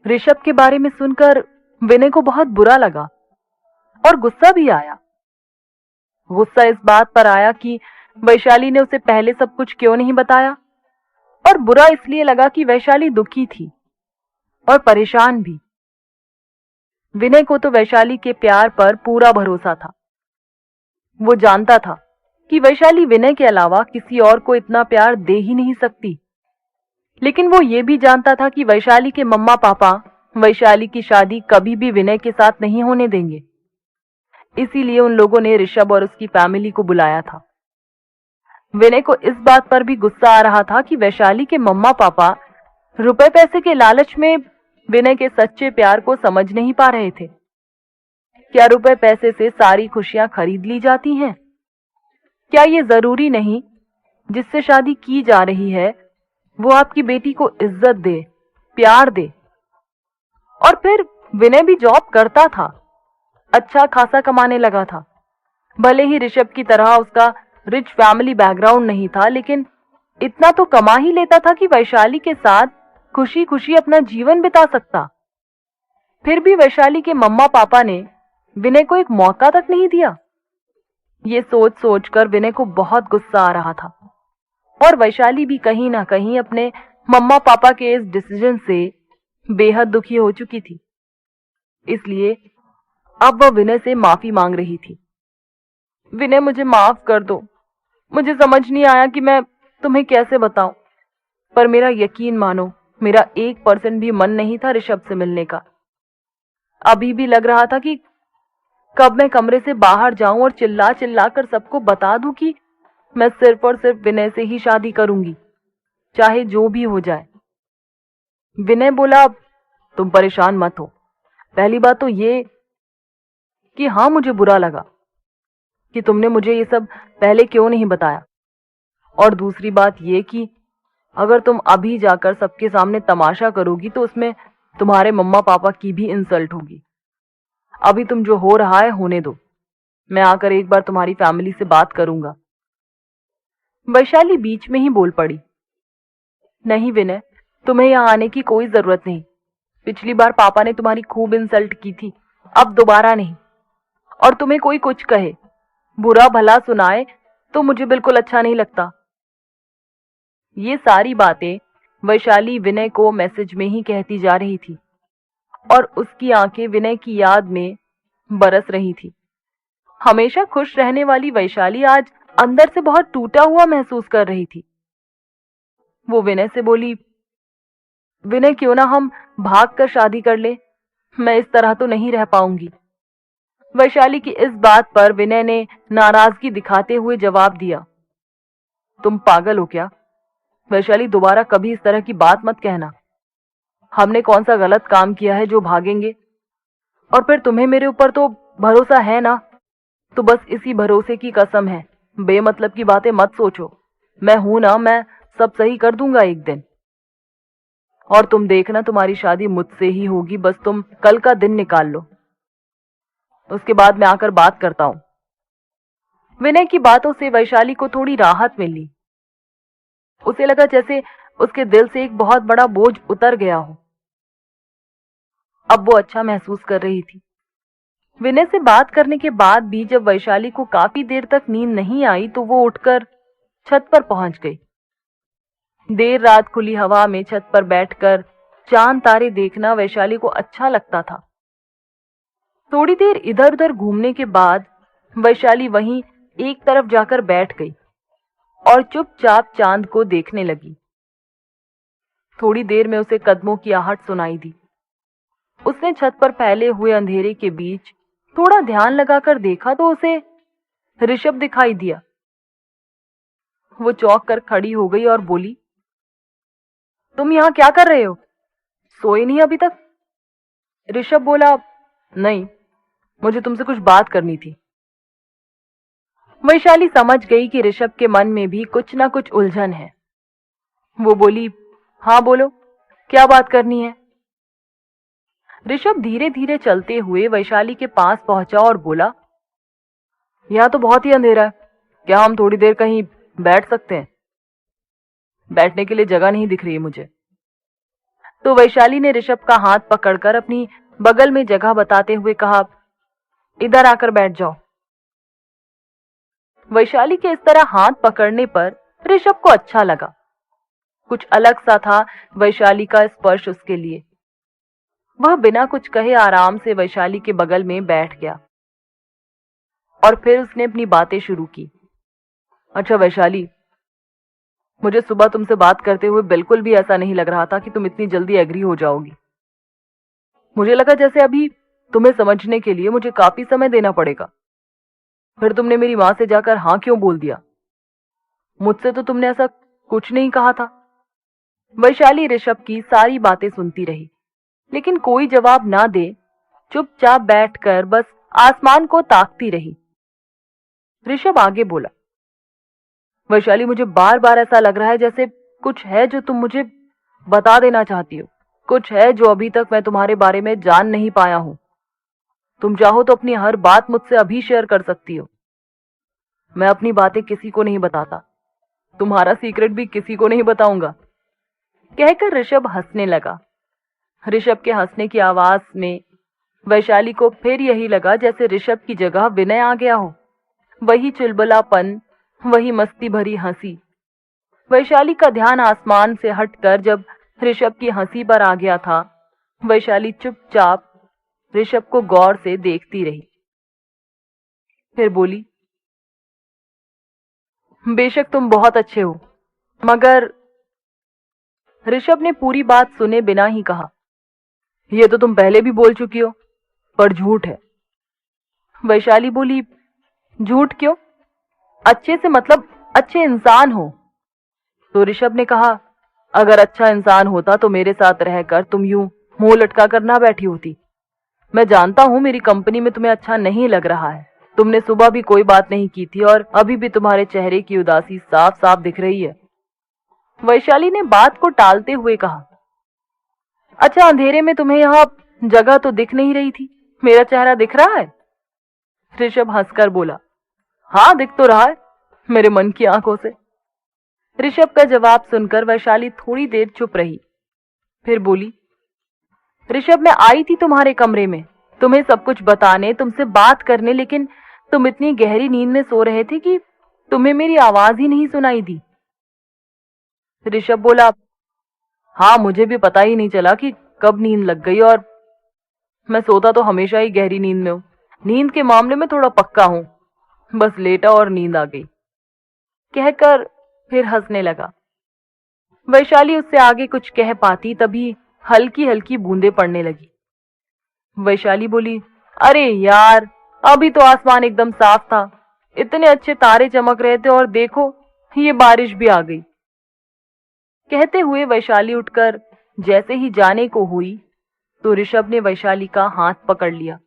ऋषभ के बारे में सुनकर विनय को बहुत बुरा लगा और गुस्सा भी आया। गुस्सा इस बात पर आया कि वैशाली ने उसे पहले सब कुछ क्यों नहीं बताया, और बुरा इसलिए लगा कि वैशाली दुखी थी और परेशान भी। विनय को तो वैशाली के प्यार पर पूरा भरोसा था। वो जानता था कि वैशाली विनय के अलावा किसी और को इतना प्यार दे ही नहीं सकती, लेकिन वो ये भी जानता था कि वैशाली के मम्मा पापा वैशाली की शादी कभी भी विनय के साथ नहीं होने देंगे। इसीलिए उन लोगों ने ऋषभ और उसकी फैमिली को बुलाया था। विनय को इस बात पर भी गुस्सा आ रहा था कि वैशाली के मम्मा पापा रुपए पैसे के लालच में विनय के सच्चे प्यार को समझ नहीं पा रहे थे। क्या रुपए पैसे से सारी खुशियां खरीद ली जाती हैं? क्या ये जरूरी नहीं जिससे शादी की जा रही है वो आपकी बेटी को इज्जत दे, प्यार दे? और फिर विनय भी जॉब करता था, अच्छा खासा कमाने लगा था। भले ही ऋषभ की तरह उसका रिच फैमिली बैकग्राउंड नहीं था, लेकिन इतना तो कमा ही लेता था कि वैशाली के साथ खुशी खुशी अपना जीवन बिता सकता। फिर भी वैशाली के मम्मा पापा ने विनय को एक मौका तक नहीं दिया। ये सोच सोच कर विनय को बहुत गुस्सा आ रहा था, और वैशाली भी कहीं ना कहीं अपने मम्मा पापा के इस डिसीजन से बेहद दुखी हो चुकी थी। इसलिए अब वह विनय से माफी मांग रही थी। विनय, मुझे माफ कर दो। मुझे समझ नहीं आया कि मैं तुम्हें कैसे बताऊं, पर मेरा यकीन मानो, मेरा 1% भी मन नहीं था ऋषभ से मिलने का। अभी भी लग रहा था कि कब मैं कमरे से बाहर जाऊं और चिल्ला चिल्ला कर सबको बता दूं कि मैं सिर्फ और सिर्फ विनय से ही शादी करूंगी, चाहे जो भी हो जाए। विनय बोला, तुम परेशान मत हो। पहली बात तो ये कि हाँ, मुझे बुरा लगा कि तुमने मुझे ये सब पहले क्यों नहीं बताया। और दूसरी बात ये कि अगर तुम अभी जाकर सबके सामने तमाशा करोगी तो उसमें तुम्हारे मम्मा पापा की भी इंसल्ट होगी। अभी तुम जो हो रहा है होने दो, मैं आकर एक बार तुम्हारी फैमिली से बात करूंगा। वैशाली बीच में ही बोल पड़ी, नहीं विनय, तुम्हें यहाँ आने की कोई जरूरत नहीं। पिछली बार पापा ने तुम्हारी खूब इंसल्ट की थी, अब दोबारा नहीं। और तुम्हें कोई कुछ कहे, बुरा भला सुनाए, तो मुझे बिल्कुल अच्छा नहीं लगता। ये सारी बातें वैशाली विनय को मैसेज में ही कहती जा रही थी, और उसकी आंखें विनय की याद में बरस रही थी। हमेशा खुश रहने वाली वैशाली आज अंदर से बहुत टूटा हुआ महसूस कर रही थी। वो विनय से बोली, विनय, क्यों ना हम भाग कर शादी कर ले? मैं इस तरह तो नहीं रह पाऊंगी। वैशाली की इस बात पर विनय ने नाराजगी दिखाते हुए जवाब दिया, तुम पागल हो क्या? वैशाली, दोबारा कभी इस तरह की बात मत कहना। हमने कौन सा गलत काम किया है जो भागेंगे? और फिर तुम्हें मेरे ऊपर तो भरोसा है ना? तो बस इसी भरोसे की कसम है, बेमतलब की बातें मत सोचो। मैं हूं ना, मैं सब सही कर दूंगा एक दिन। और तुम देखना, तुम्हारी शादी मुझसे ही होगी, बस तुम कल का दिन निकाल लो। उसके बाद मैं आकर बात करता हूं। विनय की बातों से वैशाली को थोड़ी राहत मिली। उसे लगा जैसे उसके दिल से एक बहुत बड़ा बोझ उतर गया हो। अब वो अच्छा महसूस कर रही थी। विनय से बात करने के बाद भी जब वैशाली को काफी देर तक नींद नहीं आई तो वो उठकर छत पर पहुंच गई। देर रात खुली हवा में छत पर बैठकर चांद तारे देखना वैशाली को अच्छा लगता था। थोड़ी देर इधर उधर घूमने के बाद वैशाली वहीं एक तरफ जाकर बैठ गई और चुपचाप चांद को देखने लगी। थोड़ी देर में उसे कदमों की आहट सुनाई दी। उसने छत पर फैले हुए अंधेरे के बीच थोड़ा ध्यान लगाकर देखा तो उसे ऋषभ दिखाई दिया। वो चौंक कर खड़ी हो गई और बोली, तुम यहाँ क्या कर रहे हो? सोए नहीं अभी तक? ऋषभ बोला, नहीं, मुझे तुमसे कुछ बात करनी थी। वैशाली समझ गई कि ऋषभ के मन में भी कुछ ना कुछ उलझन है। वो बोली, हाँ बोलो, क्या बात करनी है? ऋषभ धीरे धीरे चलते हुए वैशाली के पास पहुंचा और बोला, यहां तो बहुत ही अंधेरा है, क्या हम थोड़ी देर कहीं बैठ सकते हैं? बैठने के लिए जगह नहीं दिख रही है मुझे। तो वैशाली ने ऋषभ का हाथ पकड़कर अपनी बगल में जगह बताते हुए कहा, इधर आकर बैठ जाओ। वैशाली के इस तरह हाथ पकड़ने पर ऋषभ को अच्छा लगा। कुछ अलग सा था वैशाली का स्पर्श उसके लिए। वह बिना कुछ कहे आराम से वैशाली के बगल में बैठ गया और फिर उसने अपनी बातें शुरू की। अच्छा वैशाली, मुझे सुबह तुमसे बात करते हुए बिल्कुल भी ऐसा नहीं लग रहा था कि तुम इतनी जल्दी एग्री हो जाओगी। मुझे लगा जैसे अभी तुम्हें समझने के लिए मुझे काफी समय देना पड़ेगा। फिर तुमने मेरी मां से जाकर हाँ क्यों बोल दिया? मुझसे तो तुमने ऐसा कुछ नहीं कहा था। वैशाली ऋषभ की सारी बातें सुनती रही, लेकिन कोई जवाब ना दे चुपचाप बैठकर बस आसमान को ताकती रही। ऋषभ आगे बोला, वैशाली, मुझे बार बार ऐसा लग रहा है जैसे कुछ है जो तुम मुझे बता देना चाहती हो। कुछ है जो अभी तक मैं तुम्हारे बारे में जान नहीं पाया हूं। तुम चाहो तो अपनी हर बात मुझसे अभी शेयर कर सकती हो। मैं अपनी बातें किसी को नहीं बताता, तुम्हारा सीक्रेट भी किसी को नहीं बताऊंगा। कहकर ऋषभ हंसने लगा। ऋषभ के हंसने की आवाज में वैशाली को फिर यही लगा जैसे ऋषभ की जगह विनय आ गया हो। वही चुलबुलापन, वही मस्ती भरी हंसी। वैशाली का ध्यान आसमान से हटकर जब ऋषभ की हंसी पर आ गया था, वैशाली चुपचाप ऋषभ को गौर से देखती रही। फिर बोली, बेशक तुम बहुत अच्छे हो, मगर ऋषभ ने पूरी बात सुने बिना ही कहा, यह तो तुम पहले भी बोल चुकी हो, पर झूठ है। वैशाली बोली, झूठ क्यों? अच्छे से मतलब अच्छे इंसान हो। तो ऋषभ ने कहा, अगर अच्छा इंसान होता तो मेरे साथ रहकर तुम यूं मुंह लटका कर ना बैठी होती। मैं जानता हूं मेरी कंपनी में तुम्हें अच्छा नहीं लग रहा है। तुमने सुबह भी कोई बात नहीं की थी और अभी भी तुम्हारे चेहरे की उदासी साफ साफ दिख रही है। वैशाली ने बात को टालते हुए कहा, अच्छा अंधेरे में तुम्हें यहाँ जगह तो दिख नहीं रही थी, मेरा चेहरा दिख रहा है? ऋषभ हंसकर बोला, हाँ दिख तो रहा है, मेरे मन की आंखों से। ऋषभ का जवाब सुनकर वैशाली थोड़ी देर चुप रही, फिर बोली, ऋषभ मैं आई थी तुम्हारे कमरे में तुम्हें सब कुछ बताने, तुमसे बात करने, लेकिन तुम इतनी गहरी नींद में सो रहे थे कि तुम्हें मेरी आवाज ही नहीं सुनाई दी। ऋषभ बोला, हाँ मुझे भी पता ही नहीं चला कि कब नींद लग गई, और मैं सोता तो हमेशा ही गहरी नींद में हूं। नींद के मामले में थोड़ा पक्का हूं, बस लेटा और नींद आ गई। कहकर फिर हंसने लगा। वैशाली उससे आगे कुछ कह पाती तभी हल्की हल्की बूंदें पड़ने लगी। वैशाली बोली, अरे यार, अभी तो आसमान एकदम साफ था, इतने अच्छे तारे चमक रहे थे, और देखो ये बारिश भी आ गई। कहते हुए वैशाली उठकर जैसे ही जाने को हुई तो ऋषभ ने वैशाली का हाथ पकड़ लिया।